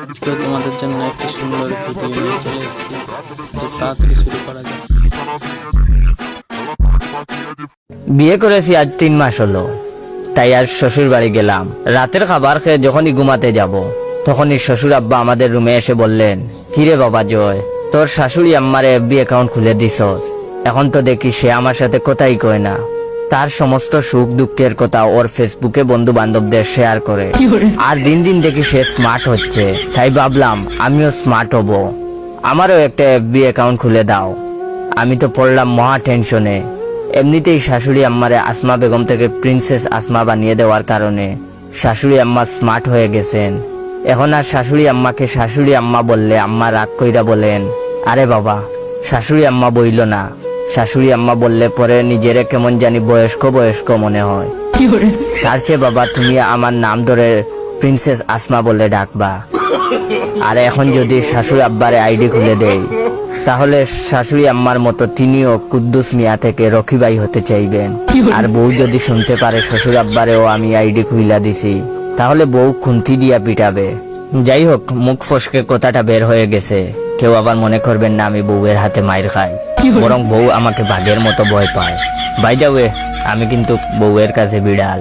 আজকে তোমাদের জন্য একটা সুন্দর ভিডিও নিয়ে চলে এসেছি, তো তাড়াতাড়ি শুরু করা যাক। বিয়ে করেছি আজ 3 মাস হলো, তাই আজ শ্বশুর বাড়ি গেলাম। রাতের খাবার খেয়ে যখনই ঘুমাতে যাব, তখনই শ্বশুর আব্বা আমাদের রুমে এসে বললেন, কিরে বাবা জয়, তোর শাশুড়ি আম্মার এফবি অ্যাকাউন্ট খুলে দিছস। এখন তো দেখি সে আমার সাথে কথাই কয় না, তার সমস্ত সুখ দুঃখের কথা ওর ফেসবুকে বন্ধু বান্ধবদের শেয়ার করে। আর দিন দিন দেখি সে স্মার্ট হচ্ছে, তাই ভাবলাম আমিও স্মার্ট হব, আমারও একটা এফবি অ্যাকাউন্ট খুলে দাও। আমি তো পড়লাম মহা টেনশনে। এমনিতেই শাশুড়ি আম্মারে আসমা বেগম থেকে প্রিন্সেস আসমা বানিয়ে দেওয়ার কারণে শাশুড়ি আম্মা স্মার্ট হয়ে গেছেন। এখন আর শাশুড়ি আম্মাকে শাশুড়ি আম্মা বললে আম্মা রাগ কইরা বলেন, আরে বাবা শাশুড়ি আম্মা বইল না, শাশুড়ি আম্মা বললে পরে নিজেরে কেমন জানি বয়স্ক বয়স্ক মনে হয়। তার চেয়ে বাবা তুমি আমার নাম ধরে প্রিন্সেস আসমা বলে ডাকবা। আর এখন যদি শাশুড়ি আব্বারে আইডি খুলে দেই, তাহলে শাশুড়ি আম্মার মতো তিনিও কুদ্দুস মিয়া থেকে রকিবাই হতে চাইবেন। আর বউ যদি শুনতে পারে শ্বশুর আব্বারেও আমি আইডি খুইলা দিছি, তাহলে বউ খুন্তি দিয়া পিটাবে। যাই হোক, মুখ ফসকে কথাটা বের হয়ে গেছে, কেউ আবার মনে করবেন না আমি বউয়ের হাতে মাইর খাই, বরং বউ আমাকে বাঘের মতো ভয় পায়। বাই দ্য ওয়ে, আমি কিন্তু বউয়ের কাছে বিড়াল,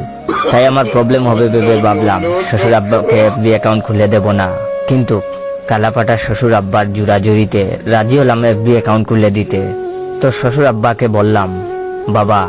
তাই আমার প্রবলেম হবে ভেবে ভাবলাম শ্বশুর আব্বাকে এফবি অ্যাকাউন্ট খুলে দেব না। কিন্তু কালাপাটা শ্বশুর আব্বার জুরাজুরিতে রাজি হলাম এফবি অ্যাকাউন্ট খুলে দিতে। তো শ্বশুর আব্বাকে বললাম, বাবা